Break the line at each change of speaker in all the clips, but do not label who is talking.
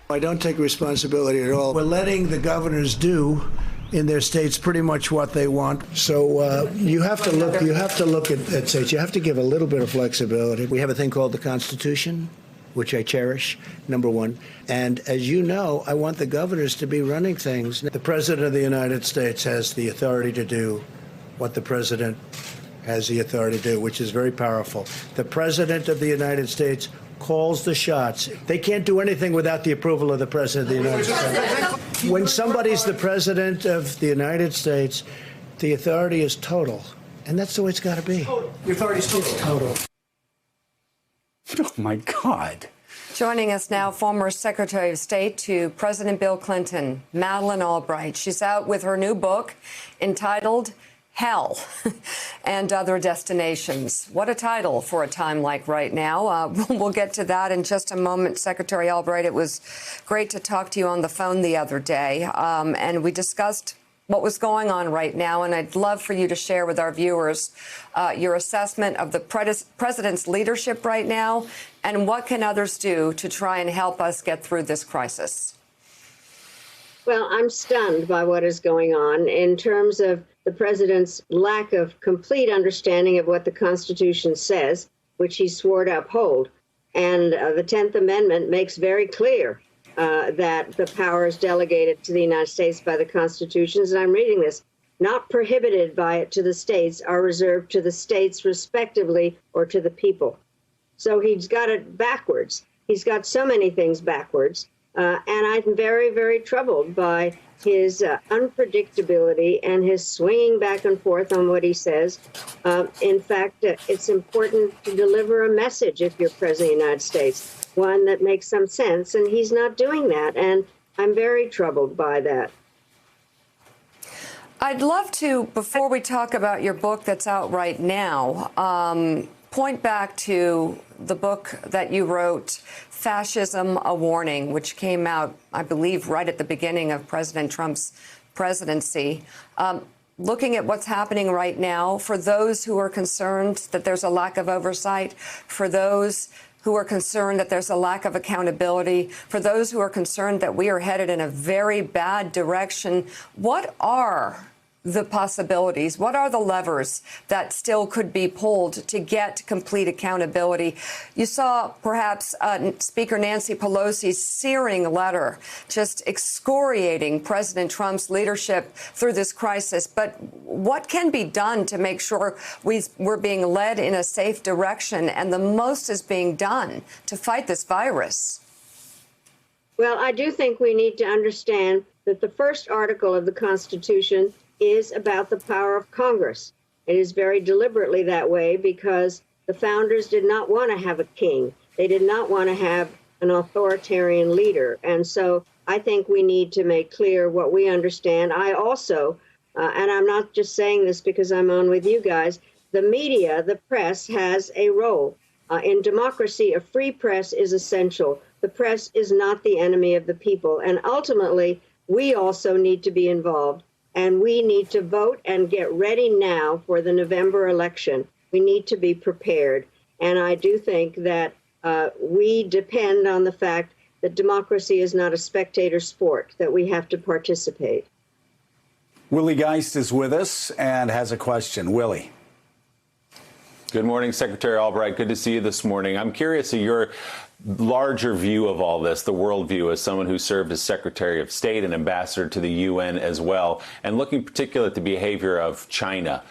I don't take responsibility at all. We're letting the governors do in their states pretty much what they want. So you have to look at states. You have to give a little bit of flexibility. We have a thing called the Constitution, which I cherish, number one. And as you know, I want the governors to be running things. The President of the United States has the authority to do what the President has the authority to do, which is very powerful. The President of the United States calls the shots. They can't do anything without the approval of the President of the United States. When somebody's the President of the United States, the authority is total. And that's the way it's got to be. The authority is total.
Oh, my God.
Joining us now, former Secretary of State to President Bill Clinton, Madeleine Albright. She's out with her new book entitled Hell and Other Destinations. What a title for a time like right now. We'll get to that in just a moment. Secretary Albright, it was great to talk to you on the phone the other day, and we discussed what was going on right now, and I'd love for you to share with our viewers your assessment of the president's leadership right now, and what can others do to try and help us get through this crisis?
Well, I'm stunned by what is going on in terms of the president's lack of complete understanding of what the Constitution says, which he swore to uphold. And the 10th Amendment makes very clear that the power is delegated to the United States by the Constitutions. And I'm reading this. Not prohibited by it to the states are reserved to the states respectively or to the people. So he's got it backwards. He's got so many things backwards. And I'm very, very troubled by his unpredictability and his swinging back and forth on what he says. In fact, it's important to deliver a message if you're President of the United States, one that makes some sense, and he's not doing that. And I'm very troubled by that.
I'd love to, before we talk about your book that's out right now, point back to the book that you wrote, Fascism, A Warning, which came out, I believe, right at the beginning of President Trump's presidency. Looking at what's happening right now, for those who are concerned that there's a lack of oversight, for those who are concerned that there's a lack of accountability, for those who are concerned that we are headed in a very bad direction, what are the possibilities? What are the levers that still could be pulled to get complete accountability? You saw perhaps Speaker Nancy Pelosi's searing letter just excoriating President Trump's leadership through this crisis. But what can be done to make sure we're being led in a safe direction and the most is being done to fight this virus?
Well, I do think we need to understand that the first article of the Constitution is about the power of Congress. It is very deliberately that way because the founders did not want to have a king. They did not want to have an authoritarian leader. And so I think we need to make clear what we understand. I also, and I'm not just saying this because I'm on with you guys, the media, the press has a role. In democracy, a free press is essential. The press is not the enemy of the people. And ultimately, we also need to be involved. And we need to vote and get ready now for the November election. We need to be prepared. And I do think that we depend on the fact that democracy is not a spectator sport, that we have to participate.
Willie Geist is with us and has a question. Willie.
Good morning, Secretary Albright. Good to see you this morning. I'm curious of your larger view of all this, the world view, as someone who served as Secretary of State and ambassador to the UN as well, and looking particularly at the behavior of China,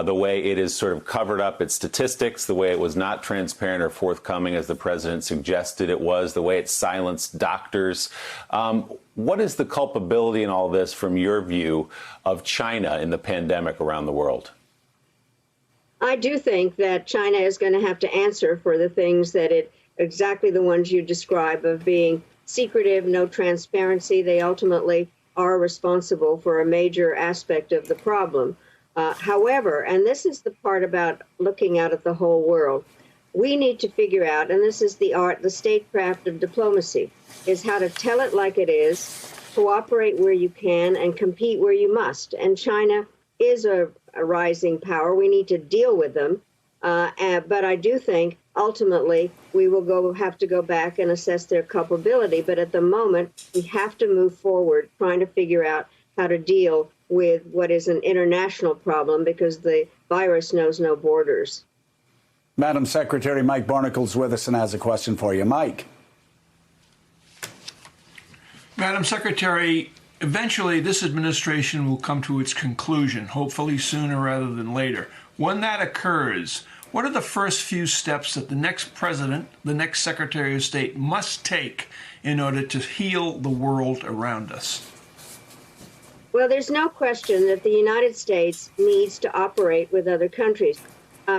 the way it has sort of covered up its statistics, the way it was not transparent or forthcoming as the president suggested it was, the way it silenced doctors. What is the culpability in all this from your view of China in the pandemic around the world?
I do think that China is going to have to answer for the things that exactly the ones you describe of being secretive, no transparency. They ultimately are responsible for a major aspect of the problem. However, and this is the part about looking out at the whole world, we need to figure out, and this is the art, the statecraft of diplomacy, is how to tell it like it is, cooperate where you can, and compete where you must. And China is a rising power. We need to deal with them. But I do think ultimately we will have to go back and assess their culpability. But at the moment, we have to move forward trying to figure out how to deal with what is an international problem, because the virus knows no borders.
Madam Secretary, Mike Barnicle's with us and has a question for you. Mike.
Madam Secretary, eventually this administration will come to its conclusion, hopefully sooner rather than later. When that occurs, what are the first few steps that the next president, the next Secretary of State must take in order to heal the world around us?
Well, there's no question that the United States needs to operate with other countries.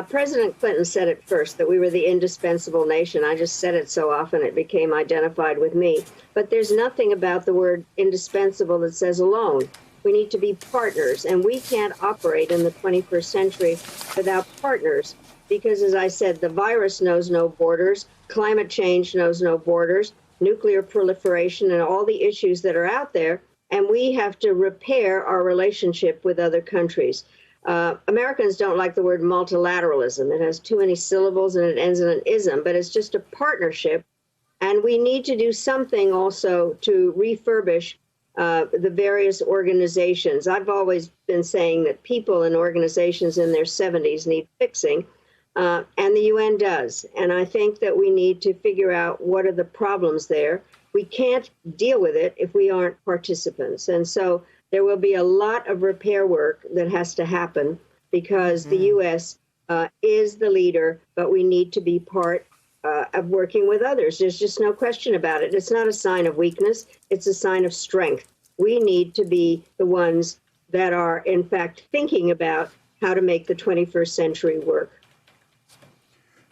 President Clinton said it first, that we were the indispensable nation. I just said it so often it became identified with me. But there's nothing about the word indispensable that says alone. We need to be partners, and we can't operate in the 21st century without partners because, as I said, the virus knows no borders, climate change knows no borders, nuclear proliferation, and all the issues that are out there, and we have to repair our relationship with other countries. Americans don't like the word multilateralism. It has too many syllables and it ends in an ism, but it's just a partnership. And we need to do something also to refurbish the various organizations. I've always been saying that people and organizations in their 70s need fixing, and the UN does. And I think that we need to figure out what are the problems there. We can't deal with it if we aren't participants. And so there will be a lot of repair work that has to happen because the U.S. Is the leader, but we need to be part of working with others. There's just no question about it. It's not a sign of weakness. It's a sign of strength. We need to be the ones that are, in fact, thinking about how to make the 21st century work.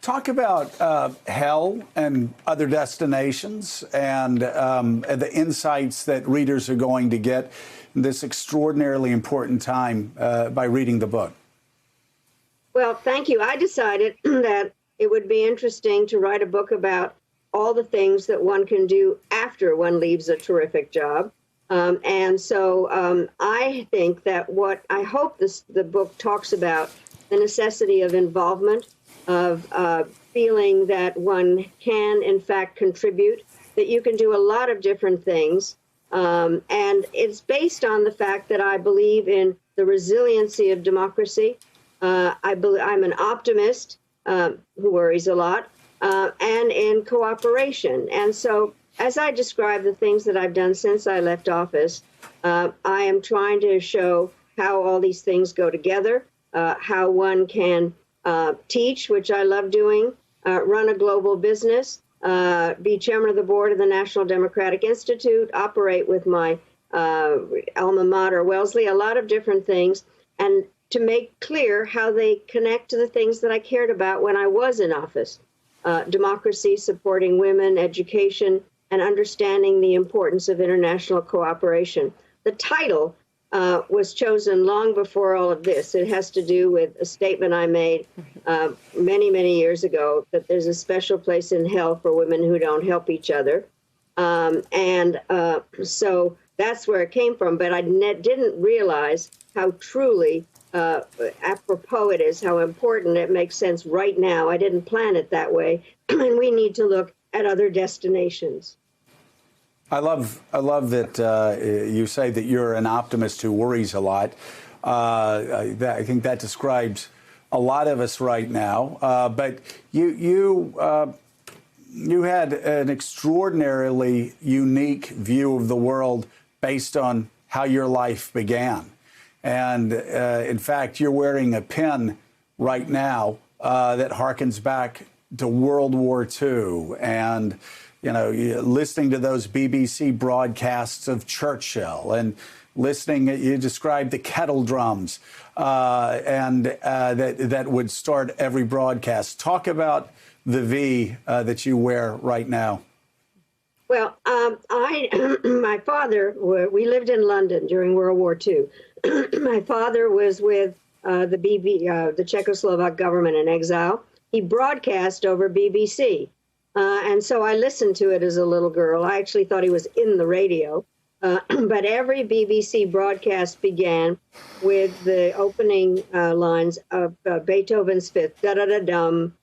Talk about hell and other destinations and the insights that readers are going to get in this extraordinarily important time by reading the book.
Well, thank you. I decided that it would be interesting to write a book about all the things that one can do after one leaves a terrific job. And so I think that what I hope the book talks about, the necessity of involvement, of feeling that one can, in fact, contribute, that you can do a lot of different things. And it's based on the fact that I believe in the resiliency of democracy. I'm an optimist who worries a lot, and in cooperation. And so as I describe the things that I've done since I left office, I am trying to show how all these things go together, how one can teach, which I love doing, run a global business, be chairman of the board of the National Democratic Institute, operate with my alma mater, Wellesley, a lot of different things, and to make clear how they connect to the things that I cared about when I was in office. Democracy, supporting women, education, and understanding the importance of international cooperation. The title was chosen long before all of this. It has to do with a statement I made many, many years ago, that there's a special place in hell for women who don't help each other. So that's where it came from. But I didn't realize how truly apropos it is, how important it makes sense right now. I didn't plan it that way. And we need to look at other destinations.
I love that you say that you're an optimist who worries a lot. I think that describes a lot of us right now. But you had an extraordinarily unique view of the world based on how your life began. And in fact, you're wearing a pin right now that harkens back to World War II. And listening to those BBC broadcasts of Churchill and you described the kettle drums and that would start every broadcast. Talk about the V that you wear right now.
Well, my father, we lived in London during World War II. My father was with the Czechoslovak government in exile. He broadcast over BBC. And so I listened to it as a little girl. I actually thought he was in the radio. But every BBC broadcast began with the opening lines of Beethoven's Fifth, da-da-da-dum,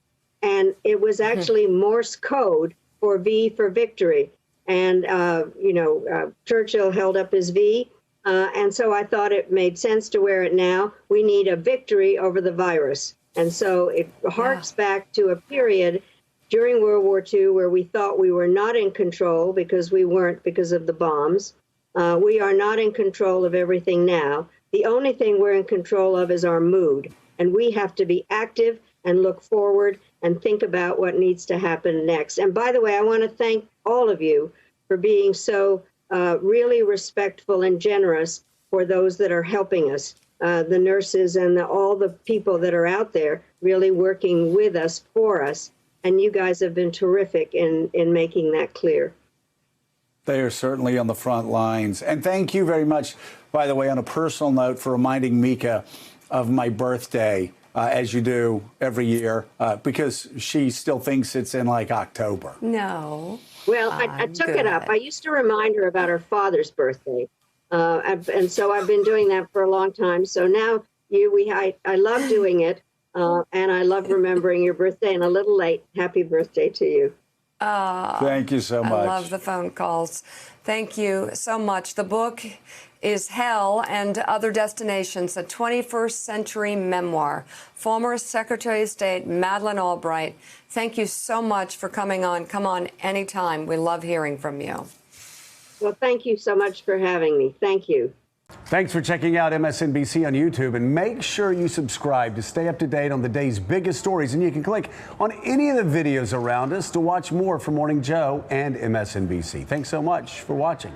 and it was actually Morse code for V for victory. And, Churchill held up his V. And so I thought it made sense to wear it now. We need a victory over the virus. And so it harks back to a period during World War II where we thought we were not in control because we weren't because of the bombs. We are not in control of everything now. The only thing we're in control of is our mood. And we have to be active and look forward and think about what needs to happen next. And by the way, I want to thank all of you for being so really respectful and generous for those that are helping us, the nurses and all the people that are out there really working with us, for us. And you guys have been terrific in making that clear.
They are certainly on the front lines. And thank you very much, by the way, on a personal note, for reminding Mika of my birthday, as you do every year, because she still thinks it's in like October.
No.
Well, I took it up. I used to remind her about her father's birthday. And so I've been doing that for a long time. So now I love doing it. And I love remembering your birthday, and a little late. Happy birthday to you.
Thank you so much.
I love the phone calls. Thank you so much. The book is Hell and Other Destinations, a 21st century memoir. Former Secretary of State Madeleine Albright, thank you so much for coming on. Come on anytime. We love hearing from you.
Well, thank you so much for having me. Thank you.
Thanks for checking out MSNBC on YouTube, and make sure you subscribe to stay up to date on the day's biggest stories. And you can click on any of the videos around us to watch more from Morning Joe and MSNBC. Thanks so much for watching.